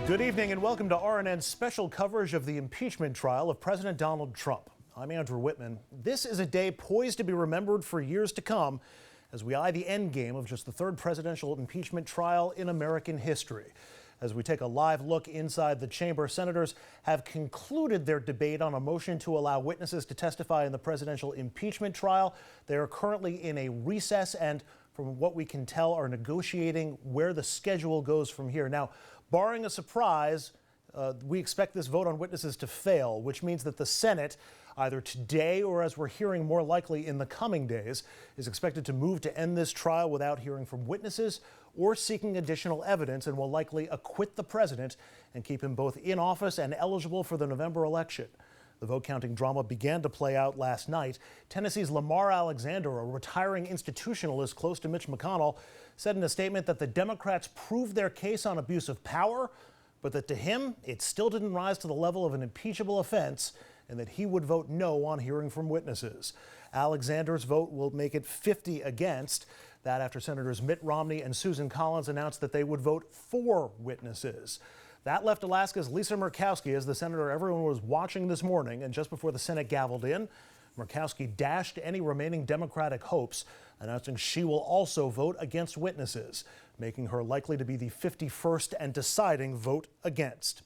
Good evening and welcome to RNN's special coverage of the impeachment trial of President Donald Trump. I'm Andrew Whitman. This is a day poised to be remembered for years to come as we eye the end game of just the third presidential impeachment trial in American history. As we take a live look inside the chamber, senators have concluded their debate on a motion to allow witnesses to testify in the presidential impeachment trial. They are currently in a recess and, from what we can tell, are negotiating where the schedule goes from here. Now, barring a surprise, we expect this vote on witnesses to fail, which means that the Senate, either today or as we're hearing more likely in the coming days, is expected to move to end this trial without hearing from witnesses or seeking additional evidence, and will likely acquit the president and keep him both in office and eligible for the November election. The vote counting drama began to play out last night. Tennessee's Lamar Alexander, a retiring institutionalist close to Mitch McConnell, said in a statement that the Democrats proved their case on abuse of power, but that to him, it still didn't rise to the level of an impeachable offense, and that he would vote no on hearing from witnesses. Alexander's vote will make it 50 against. That after Senators Mitt Romney and Susan Collins announced that they would vote for witnesses. That left Alaska's Lisa Murkowski as the senator everyone was watching this morning, and just before the Senate gavelled in, Murkowski dashed any remaining Democratic hopes, announcing she will also vote against witnesses, making her likely to be the 51st and deciding vote against.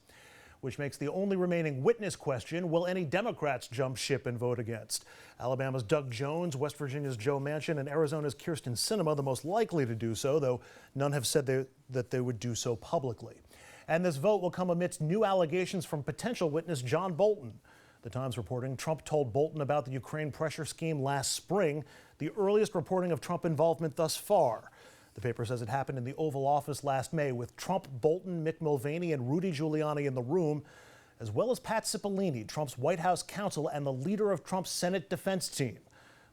Which makes the only remaining witness question, will any Democrats jump ship and vote against? Alabama's Doug Jones, West Virginia's Joe Manchin, and Arizona's Kyrsten Sinema the most likely to do so, though none have said that they would do so publicly. And this vote will come amidst new allegations from potential witness John Bolton. The Times reporting Trump told Bolton about the Ukraine pressure scheme last spring, the earliest reporting of Trump involvement thus far. The paper says it happened in the Oval Office last May with Trump, Bolton, Mick Mulvaney, and Rudy Giuliani in the room, as well as Pat Cipollini, Trump's White House counsel and the leader of Trump's Senate defense team.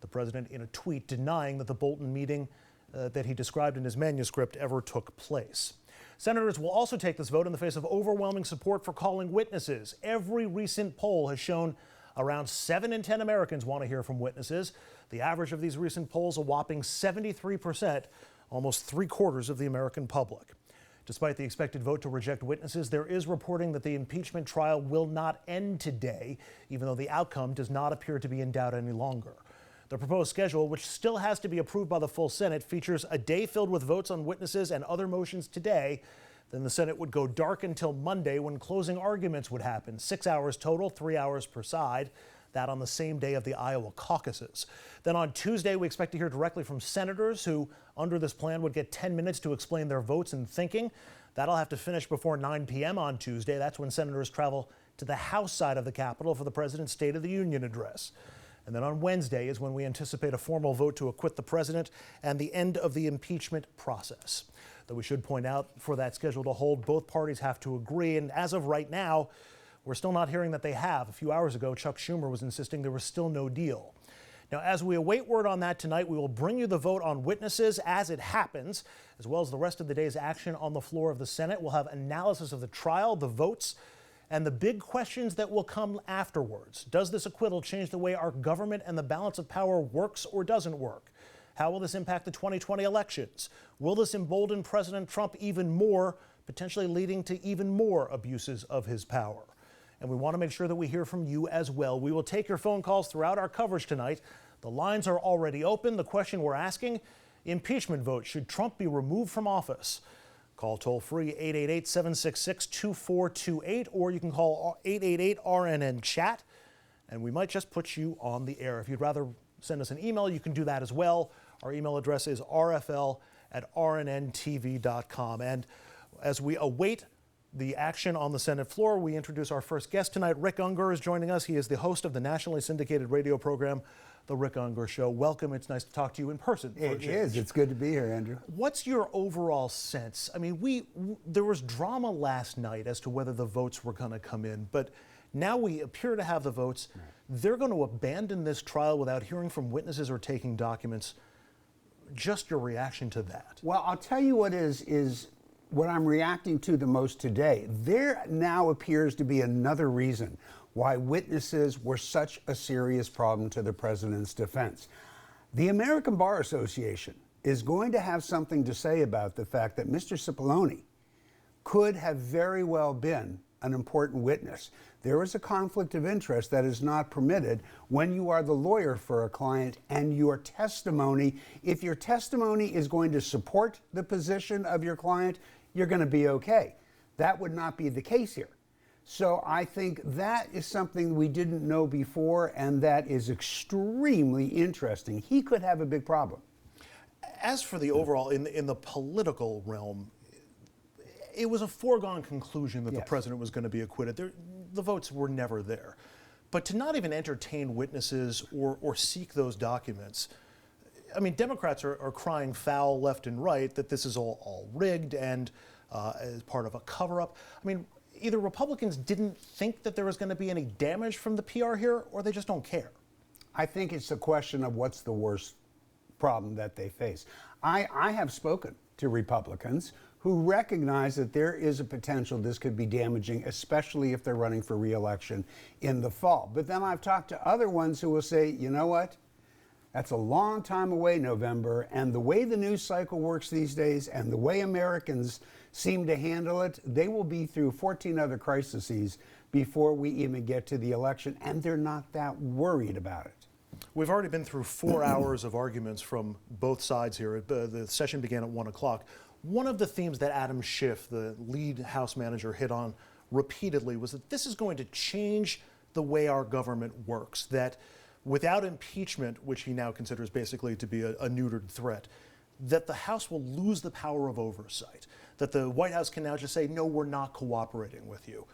The president in a tweet denying that the Bolton meeting that he described in his manuscript ever took place. Senators will also take this vote in the face of overwhelming support for calling witnesses. Every recent poll has shown around 7 in 10 Americans want to hear from witnesses. The average of these recent polls, a whopping 73%, almost 3/4 of the American public. Despite the expected vote to reject witnesses, there is reporting that the impeachment trial will not end today, even though the outcome does not appear to be in doubt any longer. The proposed schedule, which still has to be approved by the full Senate, features a day filled with votes on witnesses and other motions today. Then the Senate would go dark until Monday, when closing arguments would happen. 6 hours total, 3 hours per side. That on the same day of the Iowa caucuses. Then on Tuesday, we expect to hear directly from senators who, under this plan, would get 10 minutes to explain their votes and thinking. That'll have to finish before 9 p.m. on Tuesday. That's when senators travel to the House side of the Capitol for the president's State of the Union address. And then on Wednesday is when we anticipate a formal vote to acquit the president and the end of the impeachment process. Though we should point out, for that schedule to hold, both parties have to agree. And as of right now, we're still not hearing that they have. A few hours ago, Chuck Schumer was insisting there was still no deal. Now, as we await word on that tonight, we will bring you the vote on witnesses as it happens, as well as the rest of the day's action on the floor of the Senate. We'll have analysis of the trial, the votes, and the big questions that will come afterwards. Does this acquittal change the way our government and the balance of power works or doesn't work? How will this impact the 2020 elections? Will this embolden President Trump even more, potentially leading to even more abuses of his power? And we want to make sure that we hear from you as well. We will take your phone calls throughout our coverage tonight. The lines are already open. The question we're asking, impeachment vote, should Trump be removed from office? Call toll-free 888-766-2428, or you can call 888-RNN-CHAT, and we might just put you on the air. If you'd rather send us an email, you can do that as well. Our email address is rfl@rnntv.com. And as we await the action on the Senate floor, we introduce our first guest tonight. Rick Unger is joining us. He is the host of the nationally syndicated radio program, The Rick Unger Show. Welcome. It's nice to talk to you in person. It is. It's good to be here, Andrew. What's your overall sense? I mean, there was drama last night as to whether the votes were going to come in, but now we appear to have the votes. Right. They're going to abandon this trial without hearing from witnesses or taking documents. Just your reaction to that? Well, I'll tell you what is what I'm reacting to the most today. There now appears to be another reason why witnesses were such a serious problem to the president's defense. The American Bar Association is going to have something to say about the fact that Mr. Cipollone could have very well been an important witness. There is a conflict of interest that is not permitted when you are the lawyer for a client, and your testimony, if your testimony is going to support the position of your client, you're going to be okay. That would not be the case here. So I think that is something we didn't know before, and that is extremely interesting. He could have a big problem. As for the overall, in the political realm, it was a foregone conclusion that the president was going to be acquitted. The votes were never there. But to not even entertain witnesses or seek those documents, I mean, Democrats are crying foul left and right that this is all rigged and as part of a cover-up. I mean, either Republicans didn't think that there was going to be any damage from the PR here, or they just don't care. I think it's a question of what's the worst problem that they face. I have spoken to Republicans who recognize that there is a potential this could be damaging, especially if they're running for re-election in the fall. But then I've talked to other ones who will say, you know what? That's a long time away, November, and the way the news cycle works these days and the way Americans seem to handle it, they will be through 14 other crises before we even get to the election, and they're not that worried about it. We've already been through 4 hours of arguments from both sides here. The session began at 1 o'clock. One of the themes that Adam Schiff, the lead House manager, hit on repeatedly was that this is going to change the way our government works, that without impeachment, which he now considers basically to be a neutered threat, that the House will lose the power of oversight, that the White House can now just say, no, we're not cooperating with you.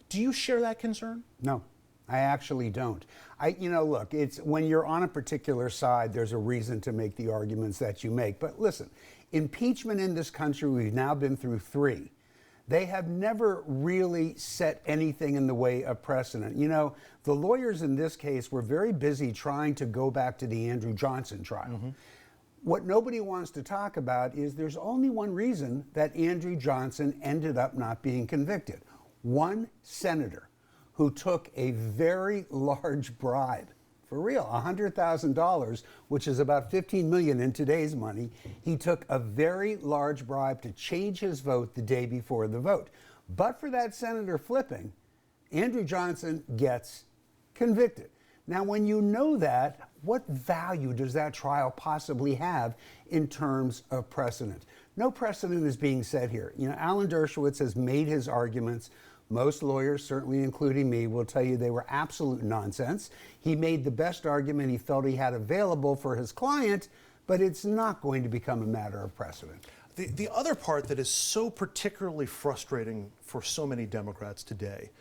Do you share that concern? No, I actually don't. Look, it's when you're on a particular side, there's a reason to make the arguments that you make. But listen, impeachment in this country, we've now been through 3. They have never really set anything in the way of precedent. You know, the lawyers in this case were very busy trying to go back to the Andrew Johnson trial. Mm-hmm. What nobody wants to talk about is there's only one reason that Andrew Johnson ended up not being convicted. One senator who took a very large bribe, for real, $100,000, which is about $15 million in today's money. He took a very large bribe to change his vote the day before the vote. But for that senator flipping, Andrew Johnson gets convicted. Now, when you know that, what value does that trial possibly have in terms of precedent? No precedent is being set here. You know, Alan Dershowitz has made his arguments. Most lawyers, certainly including me, will tell you they were absolute nonsense. He made the best argument he felt he had available for his client, but it's not going to become a matter of precedent. The other part that is so particularly frustrating for so many Democrats today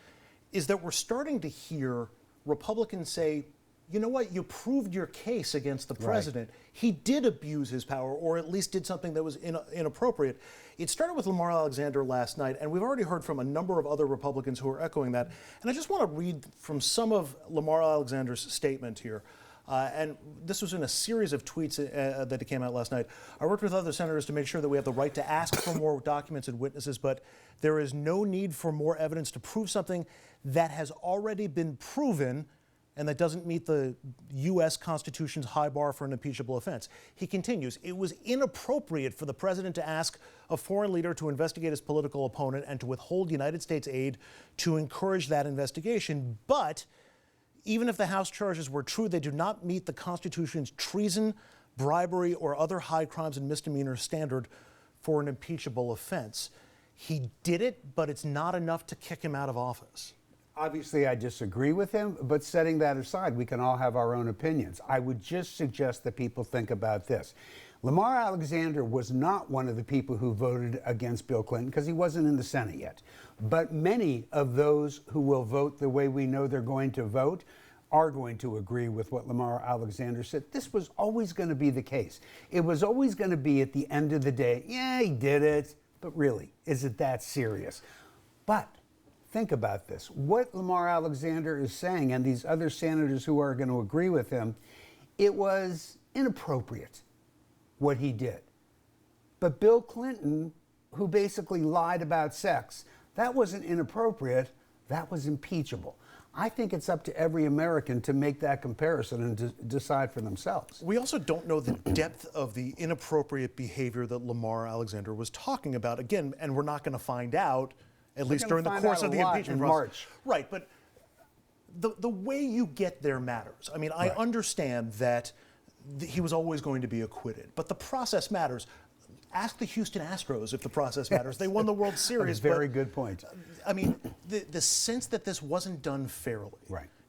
is that we're starting to hear Republicans say, you know what, you proved your case against the president. Right. He did abuse his power, or at least did something that was inappropriate. It started with Lamar Alexander last night, and we've already heard from a number of other Republicans who are echoing that. And I just want to read from some of Lamar Alexander's statement here. And this was in a series of tweets that came out last night. I worked with other senators to make sure that we have the right to ask for more documents and witnesses, but there is no need for more evidence to prove something that has already been proven and that doesn't meet the U.S. Constitution's high bar for an impeachable offense. He continues, it was inappropriate for the president to ask a foreign leader to investigate his political opponent and to withhold United States aid to encourage that investigation. But even if the House charges were true, they do not meet the Constitution's treason, bribery, or other high crimes and misdemeanors standard for an impeachable offense. He did it, but it's not enough to kick him out of office. Obviously, I disagree with him, but setting that aside, we can all have our own opinions. I would just suggest that people think about this. Lamar Alexander was not one of the people who voted against Bill Clinton because he wasn't in the Senate yet. But many of those who will vote the way we know they're going to vote are going to agree with what Lamar Alexander said. This was always going to be the case. It was always going to be at the end of the day, yeah, he did it, but really, is it that serious? But think about this. What Lamar Alexander is saying, and these other senators who are going to agree with him, it was inappropriate what he did. But Bill Clinton, who basically lied about sex, that wasn't inappropriate, that was impeachable. I think it's up to every American to make that comparison and decide for themselves. We also don't know the depth of the inappropriate behavior that Lamar Alexander was talking about. Again, and we're not going to find out, at least during the course of the impeachment process. March. Right, but the way you get there matters. I mean, I understand that he was always going to be acquitted, but the process matters. Ask the Houston Astros if the process matters. They won the World Series. Very good point. I mean, the sense that this wasn't done fairly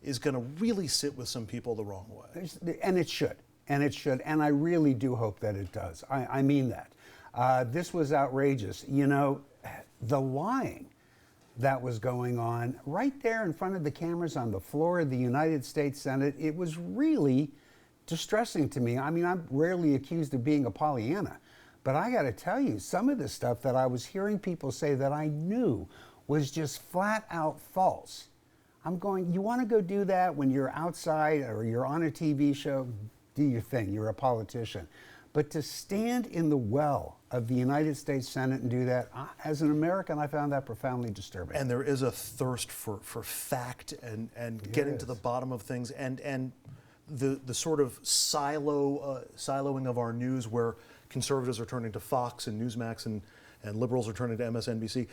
is going to really sit with some people the wrong way. And it should. And it should. And I really do hope that it does. I mean that. This was outrageous. You know, the lying that was going on right there in front of the cameras on the floor of the United States Senate, it was really distressing to me. I mean, I'm rarely accused of being a Pollyanna. But I got to tell you, some of the stuff that I was hearing people say that I knew was just flat out false. I'm going, you want to go do that when you're outside or you're on a TV show? Do your thing. You're a politician. But to stand in the well of the United States Senate and do that, as an American, I found that profoundly disturbing. And there is a thirst for fact and getting to the bottom of things and the sort of siloing of our news where conservatives are turning to Fox and Newsmax and liberals are turning to MSNBC.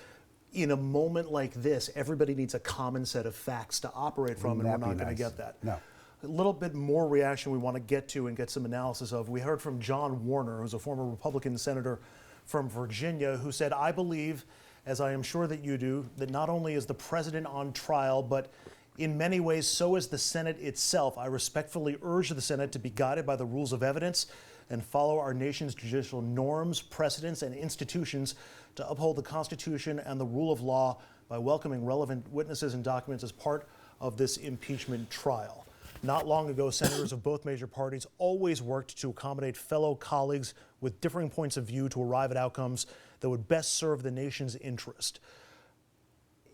In a moment like this, everybody needs a common set of facts to operate from, and we're not going to get that. No. A little bit more reaction we want to get to and get some analysis of. We heard from John Warner, who's a former Republican senator from Virginia, who said, "I believe, as I am sure that you do, that not only is the president on trial, but in many ways, so is the Senate itself. I respectfully urge the Senate to be guided by the rules of evidence and follow our nation's judicial norms, precedents, and institutions to uphold the Constitution and the rule of law by welcoming relevant witnesses and documents as part of this impeachment trial." Not long ago, senators of both major parties always worked to accommodate fellow colleagues with differing points of view to arrive at outcomes that would best serve the nation's interest.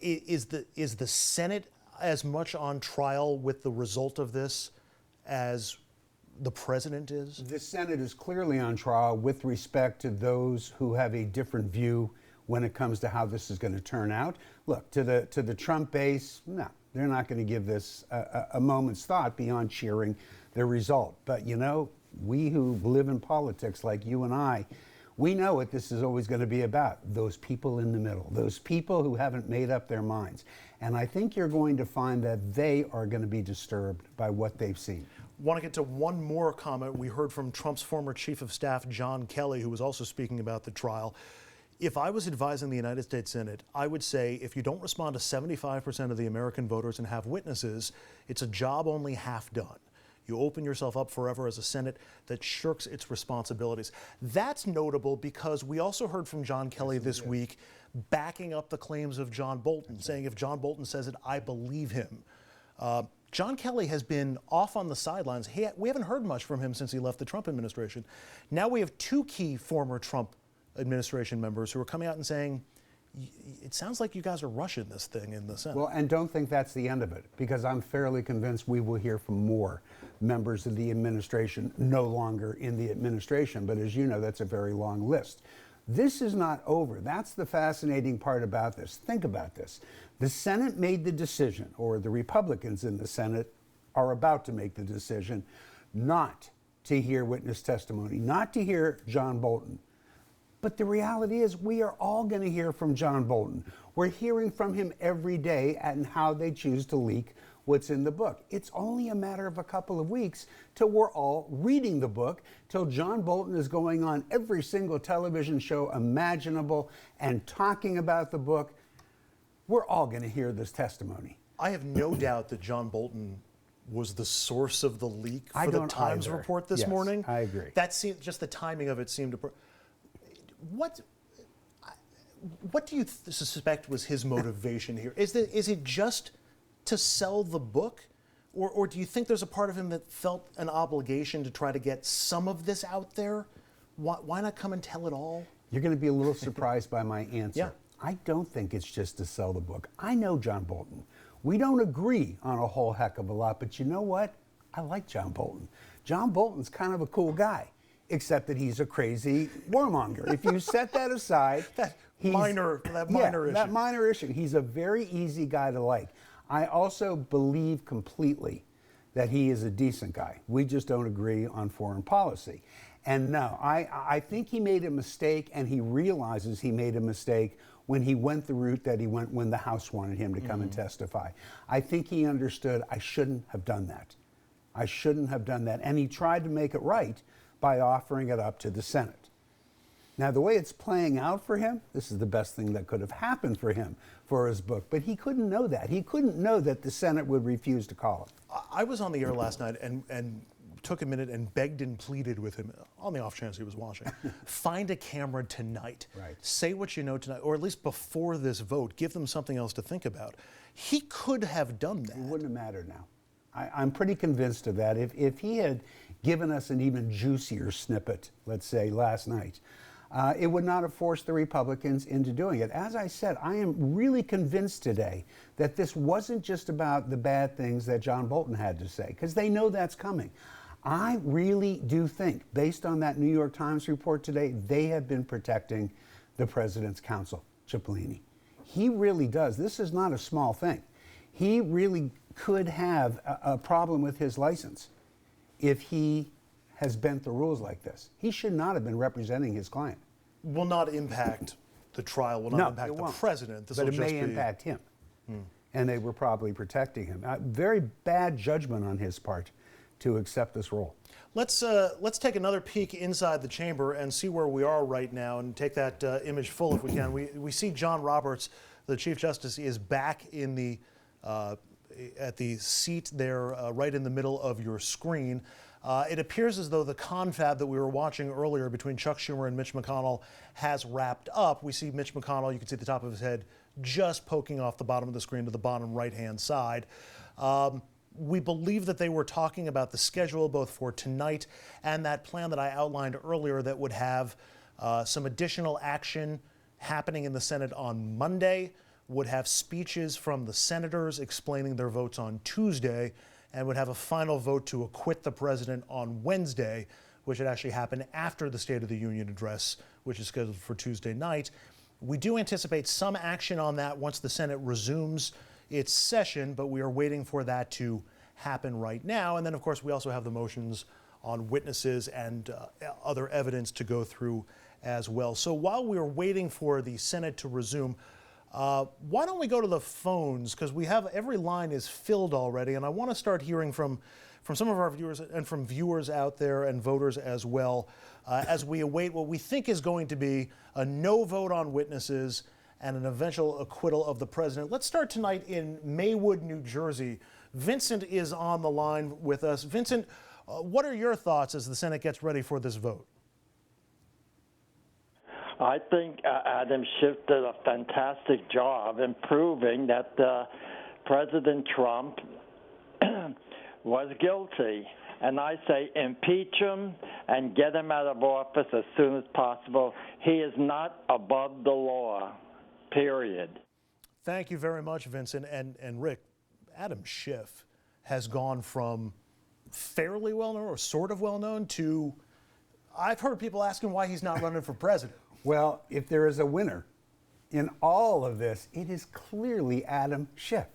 Is the Senate as much on trial with the result of this as the president is? The Senate is clearly on trial with respect to those who have a different view when it comes to how this is going to turn out. Look, to the Trump base, no, they're not going to give this a moment's thought beyond cheering the result. But you know, we who live in politics like you and I, we know what this is always going to be about. Those people in the middle, those people who haven't made up their minds. And I think you're going to find that they are going to be disturbed by what they've seen. Want to get to one more comment. We heard from Trump's former chief of staff, John Kelly, who was also speaking about the trial. If I was advising the United States Senate, I would say if you don't respond to 75% of the American voters and have witnesses, it's a job only half done. You open yourself up forever as a Senate that shirks its responsibilities. That's notable because we also heard from John Kelly this week backing up the claims of John Bolton, saying if John Bolton says it, I believe him. John Kelly has been off on the sidelines. We haven't heard much from him since he left the Trump administration. Now we have two key former Trump administration members who are coming out and saying, it sounds like you guys are rushing this thing in the Senate. Well, and don't think that's the end of it, because I'm fairly convinced we will hear from more members of the administration, no longer in the administration. But as you know, that's a very long list. This is not over. That's the fascinating part about this. Think about this. The Senate made the decision, or the Republicans in the Senate are about to make the decision, not to hear witness testimony, not to hear John Bolton. But the reality is we are all going to hear from John Bolton. We're hearing from him every day and how they choose to leak what's in the book. It's only a matter of a couple of weeks till we're all reading the book, till John Bolton is going on every single television show imaginable and talking about the book. We're all going to hear this testimony. I have no doubt that John Bolton was the source of the leak for the Times report this morning. I agree. That seemed, just the timing of it seemed to... What do you suspect was his motivation here? Is it just to sell the book? Or do you think there's a part of him that felt an obligation to try to get some of this out there? Why not come and tell it all? You're going to be a little surprised by my answer. Yeah. I don't think it's just to sell the book. I know John Bolton. We don't agree on a whole heck of a lot, but you know what? I like John Bolton. John Bolton's kind of a cool guy, except that he's a crazy warmonger. If you set that aside, that minor issue. That minor issue. He's a very easy guy to like. I also believe completely that he is a decent guy. We just don't agree on foreign policy. And no, I think he made a mistake, and he realizes he made a mistake when he went the route that he went when the House wanted him to come and testify. I think he understood, I shouldn't have done that. I shouldn't have done that. And he tried to make it right by offering it up to the Senate. Now, the way it's playing out for him, this is the best thing that could have happened for him for his book. But he couldn't know that. He couldn't know that the Senate would refuse to call him. I was on the air last night and took a minute and begged and pleaded with him on the off chance he was watching. Find a camera tonight. Right. Say what you know tonight, or at least before this vote. Give them something else to think about. He could have done that. It wouldn't have mattered now. I'm pretty convinced of that. If he had given us an even juicier snippet, let's say, last night, it would not have forced the Republicans into doing it. As I said, I am really convinced today that this wasn't just about the bad things that John Bolton had to say, because they know that's coming. I really do think, based on that New York Times report today, they have been protecting the president's counsel, Cipollini. He really does. This is not a small thing. He really could have a problem with his license if he has bent the rules like this. He should not have been representing his client. Will not impact the trial, will not impact the president. But it may impact him. And they were probably protecting him. Very bad judgment on his part to accept this role. Let's take another peek inside the chamber and see where we are right now, and take that image full if we can. We see John Roberts, the Chief Justice, is back in the at the seat there, right in the middle of your screen. It appears as though the confab that we were watching earlier between Chuck Schumer and Mitch McConnell has wrapped up. We see Mitch McConnell, you can see the top of his head just poking off the bottom of the screen to the bottom right-hand side. We believe that they were talking about the schedule both for tonight and that plan that I outlined earlier that would have some additional action happening in the Senate on Monday, would have speeches from the senators explaining their votes on Tuesday, and would have a final vote to acquit the president on Wednesday, which would actually happen after the State of the Union address, which is scheduled for Tuesday night. We do anticipate some action on that once the Senate resumes its session, but we are waiting for that to happen right now. And then, of course, we also have the motions on witnesses and other evidence to go through as well. So while we are waiting for the Senate to resume, why don't we go to the phones, because we have every line is filled already, and I want to start hearing from some of our viewers and from viewers out there and voters as well, as we await what we think is going to be a no vote on witnesses and an eventual acquittal of the president. Let's start tonight in Maywood, New Jersey. Vincent is on the line with us. Vincent, what are your thoughts as the Senate gets ready for this vote? I think Adam Schiff did a fantastic job in proving that President Trump was guilty. And I say impeach him and get him out of office as soon as possible. He is not above the law, period. Thank you very much, Vincent. And Rick, Adam Schiff has gone from fairly well-known or sort of well-known to, I've heard people asking why he's not running for president. Well, if there is a winner in all of this, it is clearly Adam Schiff.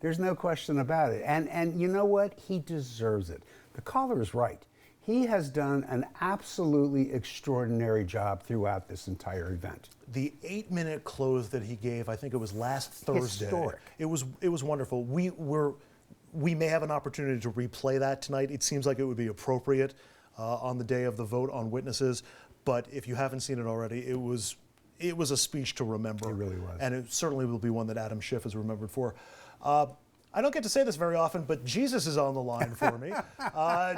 There's no question about it. And you know what? He deserves it. The caller is right. He has done an absolutely extraordinary job throughout this entire event. The 8-minute close that he gave, I think it was last Thursday. Historic. It was wonderful. We may have an opportunity to replay that tonight. It seems like it would be appropriate on the day of the vote on witnesses. But if you haven't seen it already, it was a speech to remember. It really was. And it certainly will be one that Adam Schiff is remembered for. I don't get to say this very often, but Jesus is on the line for me.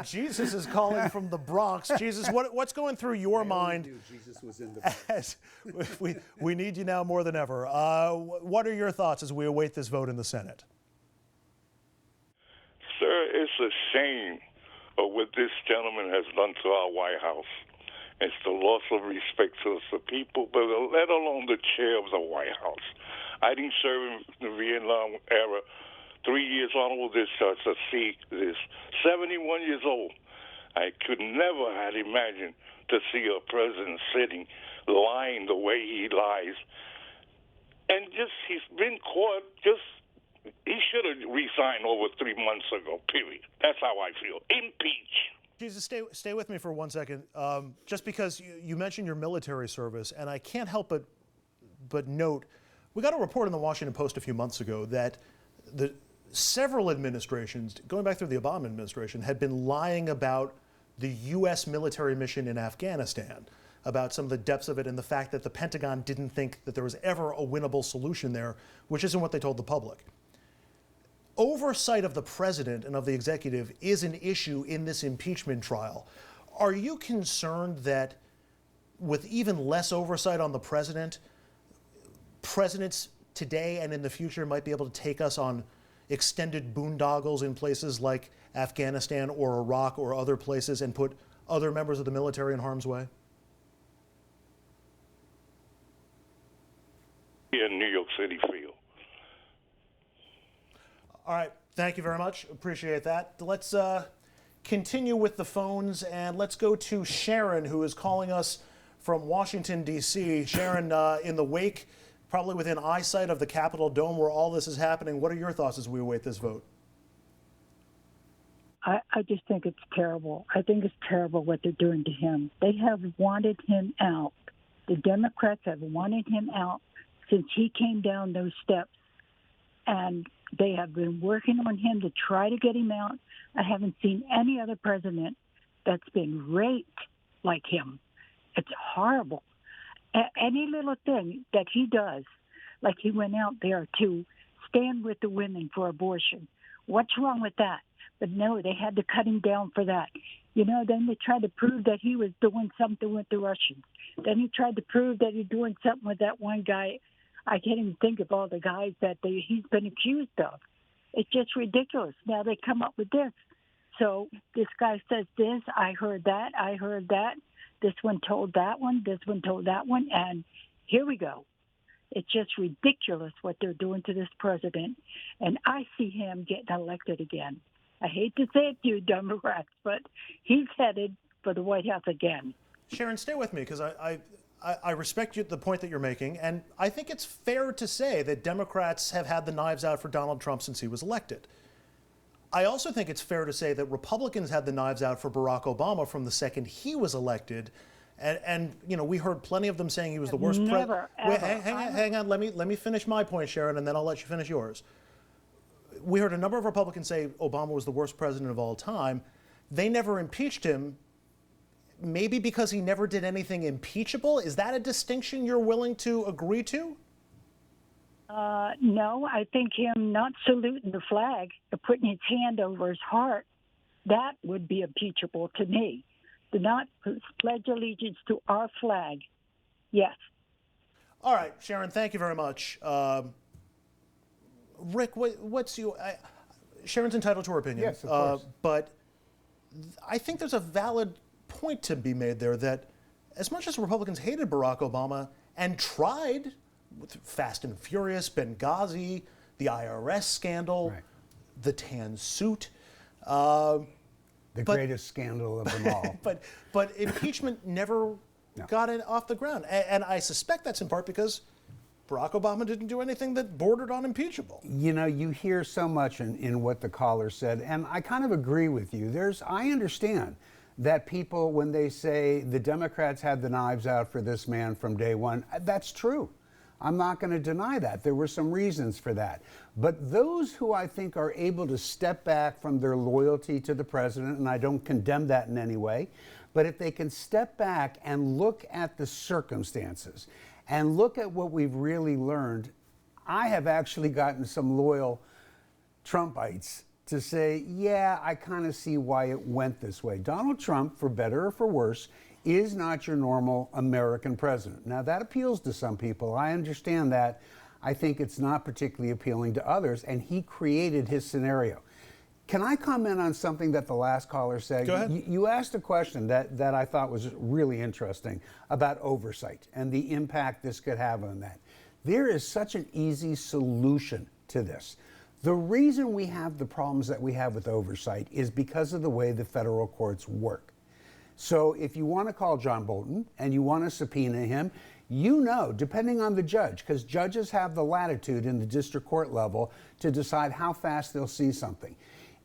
Jesus is calling from the Bronx. Jesus, what's going through your mind? Jesus was in the Bronx. As we need you now more than ever. What are your thoughts as we await this vote in the Senate? Sir, it's a shame of what this gentleman has done to our White House. It's the loss of respect to us, the people, but let alone the chair of the White House. I didn't serve in the Vietnam era. 3 years honorable discharge to see this. 71 years old. I could never have imagined to see a president sitting, lying the way he lies. And he's been caught just He should have resigned over 3 months ago, period. That's how I feel. Impeach. Jesus, stay with me for 1 second. Just because you mentioned your military service, and I can't help but note, we got a report in the Washington Post a few months ago that several administrations, going back through the Obama administration, had been lying about the U.S. military mission in Afghanistan, about some of the depths of it and the fact that the Pentagon didn't think that there was ever a winnable solution there, which isn't what they told the public. Oversight of the president and of the executive is an issue in this impeachment trial. Are you concerned that with even less oversight on the president, presidents today and in the future might be able to take us on extended boondoggles in places like Afghanistan or Iraq or other places and put other members of the military in harm's way? In New York City feel. All right, thank you very much. Appreciate that. Let's continue with the phones, and let's go to Sharon, who is calling us from Washington, D.C. Sharon, in the wake, probably within eyesight of the Capitol Dome where all this is happening, what are your thoughts as we await this vote? I just think it's terrible. I think it's terrible what they're doing to him. They have wanted him out. The Democrats have wanted him out since he came down those steps. And they have been working on him to try to get him out. I haven't seen any other president that's been raped like him. It's horrible. Any little thing that he does, like he went out there to stand with the women for abortion. What's wrong with that? But no, they had to cut him down for that. You know, then they tried to prove that he was doing something with the Russians. Then he tried to prove that he's doing something with that one guy. I can't even think of all the guys that he's been accused of. It's just ridiculous. Now they come up with this. So this guy says this, I heard that, I heard that. This one told that one, this one told that one, and here we go. It's just ridiculous what they're doing to this president, and I see him getting elected again. I hate to say it to you, Democrats, but he's headed for the White House again. Sharon, stay with me, because I respect the point that you're making, and I think it's fair to say that Democrats have had the knives out for Donald Trump since he was elected. I also think it's fair to say that Republicans had the knives out for Barack Obama from the second he was elected, and you know, we heard plenty of them saying he was the worst president. Hang on, let me finish my point, Sharon, and then I'll let you finish yours. We heard a number of Republicans say Obama was the worst president of all time. They never impeached him. Maybe because he never did anything impeachable? Is that a distinction you're willing to agree to? No, I think him not saluting the flag or putting his hand over his heart, that would be impeachable to me. To not pledge allegiance to our flag, yes. All right, Sharon, thank you very much. Rick, what's your... Sharon's entitled to her opinion. Yes, of course. But I think there's a valid point to be made there that as much as Republicans hated Barack Obama and tried with Fast and Furious, Benghazi, the IRS scandal, right, the tan suit, the greatest scandal of them all. but impeachment never got it off the ground, and I suspect that's in part because Barack Obama didn't do anything that bordered on impeachable. You know, you hear so much in what the caller said, and I kind of agree with you. I understand that people, when they say the Democrats had the knives out for this man from day one, that's true. I'm not going to deny that. There were some reasons for that. But those who I think are able to step back from their loyalty to the president, and I don't condemn that in any way, but if they can step back and look at the circumstances and look at what we've really learned, I have actually gotten some loyal Trumpites to say, yeah, I kind of see why it went this way. Donald Trump, for better or for worse, is not your normal American president. Now, that appeals to some people. I understand that. I think it's not particularly appealing to others, and he created his scenario. Can I comment on something that the last caller said? Go ahead. You asked a question that I thought was really interesting about oversight and the impact this could have on that. There is such an easy solution to this. The reason we have the problems that we have with oversight is because of the way the federal courts work. So if you want to call John Bolton and you want to subpoena him, depending on the judge, because judges have the latitude in the district court level to decide how fast they'll see something.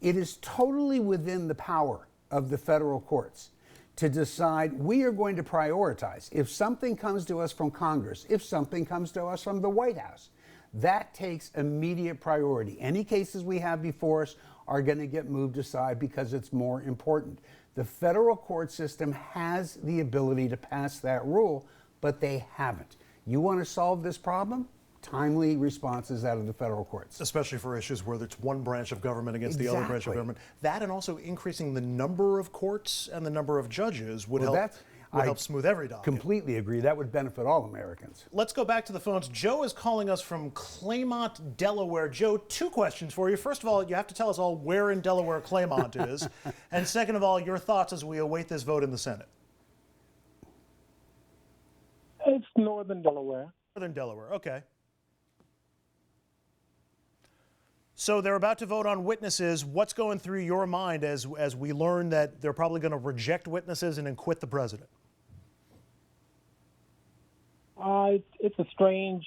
It is totally within the power of the federal courts to decide we are going to prioritize. If something comes to us from Congress, if something comes to us from the White House, that takes immediate priority. Any cases we have before us are going to get moved aside because it's more important. The federal court system has the ability to pass that rule, but they haven't. You want to solve this problem? Timely responses out of the federal courts. Especially for issues where it's one branch of government against the other branch of government. That, and also increasing the number of courts and the number of judges would help smooth every docket. Completely agree. That would benefit all Americans. Let's go back to the phones. Joe is calling us from Claymont, Delaware. Joe, 2 questions for you. First of all, you have to tell us all where in Delaware Claymont is. And second of all, your thoughts as we await this vote in the Senate. It's northern Delaware. Northern Delaware, okay. So they're about to vote on witnesses. What's going through your mind as we learn that they're probably going to reject witnesses and acquit the president? It's a strange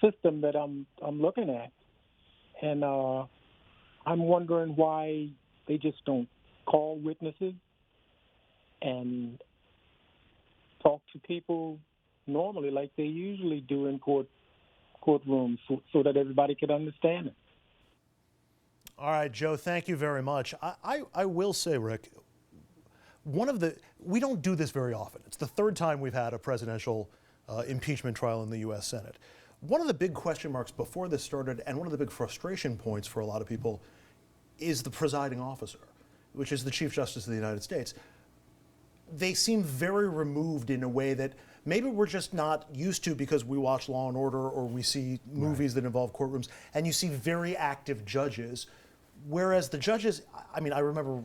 system that I'm looking at, and I'm wondering why they just don't call witnesses and talk to people normally like they usually do in courtrooms so that everybody could understand it. All right, Joe, thank you very much. I will say, Rick, we don't do this very often. It's the 3rd time we've had a presidential impeachment trial in the U.S. Senate. One of the big question marks before this started, and one of the big frustration points for a lot of people, is the presiding officer, which is the Chief Justice of the United States. They seem very removed in a way that maybe we're just not used to because we watch Law and Order or we see movies that involve courtrooms, and you see very active judges, whereas the judges, I mean, I remember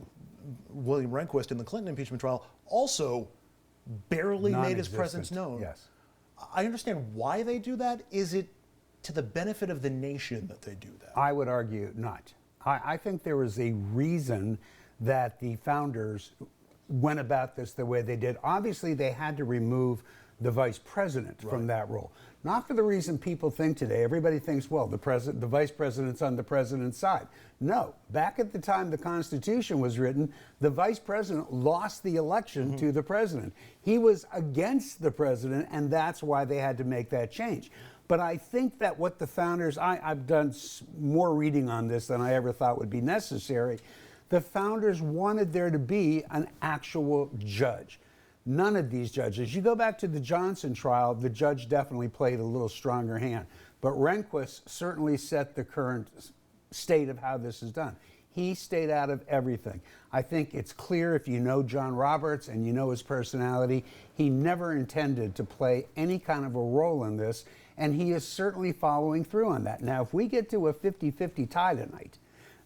William Rehnquist in the Clinton impeachment trial also barely made his presence known. Yes. I understand why they do that. Is it to the benefit of the nation that they do that? I would argue not. I think there was a reason that the founders went about this the way they did. Obviously, they had to remove the vice president from that role. Not for the reason people think today. Everybody thinks, well, the vice president's on the president's side. No, back at the time the Constitution was written, the vice president lost the election to the president. He was against the president, and that's why they had to make that change. But I think that what the founders, I've done more reading on this than I ever thought would be necessary. The founders wanted there to be an actual judge. None of these judges. You go back to the Johnson trial, the judge definitely played a little stronger hand. But Rehnquist certainly set the current state of how this is done. He stayed out of everything. I think it's clear if you know John Roberts and you know his personality, he never intended to play any kind of a role in this, and he is certainly following through on that. Now, if we get to a 50-50 tie tonight,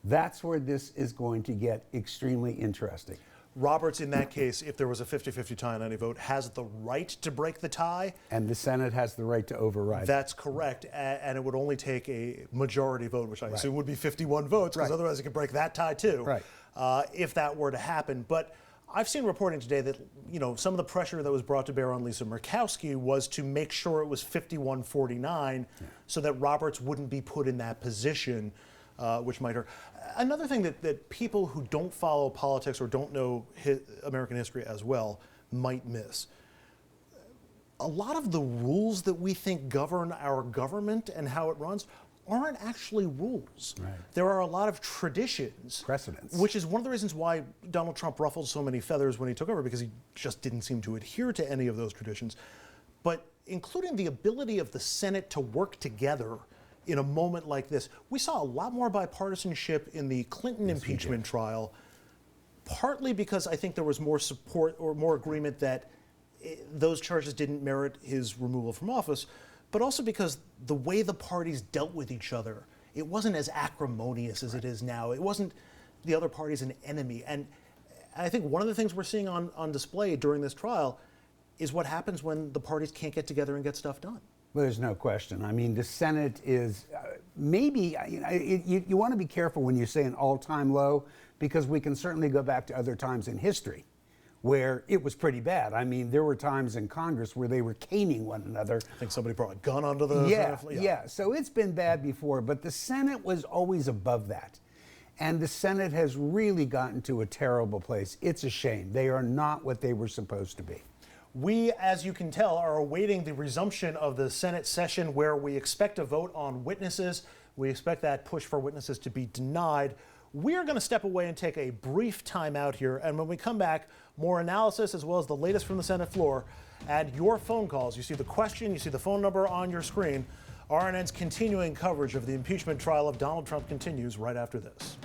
that's where this is going to get extremely interesting. Roberts, in that case, if there was a 50-50 tie on any vote, has the right to break the tie. And the Senate has the right to override. That's correct. And it would only take a majority vote, which I assume would be 51 votes, because otherwise it could break that tie too, if that were to happen. But I've seen reporting today that, you know, some of the pressure that was brought to bear on Lisa Murkowski was to make sure it was 51-49 so that Roberts wouldn't be put in that position. Which might hurt. Another thing that people who don't follow politics or don't know American history as well might miss. A lot of the rules that we think govern our government and how it runs aren't actually rules. There are a lot of traditions. Precedents. Which is one of the reasons why Donald Trump ruffled so many feathers when he took over, because he just didn't seem to adhere to any of those traditions. But including the ability of the Senate to work together in a moment like this. We saw a lot more bipartisanship in the Clinton impeachment trial, partly because I think there was more support or more agreement that those charges didn't merit his removal from office, but also because the way the parties dealt with each other, it wasn't as acrimonious as it is now. It wasn't the other party's an enemy. And I think one of the things we're seeing on display during this trial is what happens when the parties can't get together and get stuff done. Well, there's no question. I mean, the Senate is maybe, you want to be careful when you say an all-time low, because we can certainly go back to other times in history where it was pretty bad. I mean, there were times in Congress where they were caning one another. I think somebody brought a gun onto the Yeah. So it's been bad before, but the Senate was always above that. And the Senate has really gotten to a terrible place. It's a shame. They are not what they were supposed to be. We, as you can tell, are awaiting the resumption of the Senate session where we expect a vote on witnesses. We expect that push for witnesses to be denied. We are going to step away and take a brief time out here. And when we come back, more analysis as well as the latest from the Senate floor and your phone calls. You see the question, you see the phone number on your screen. RNN's continuing coverage of the impeachment trial of Donald Trump continues right after this.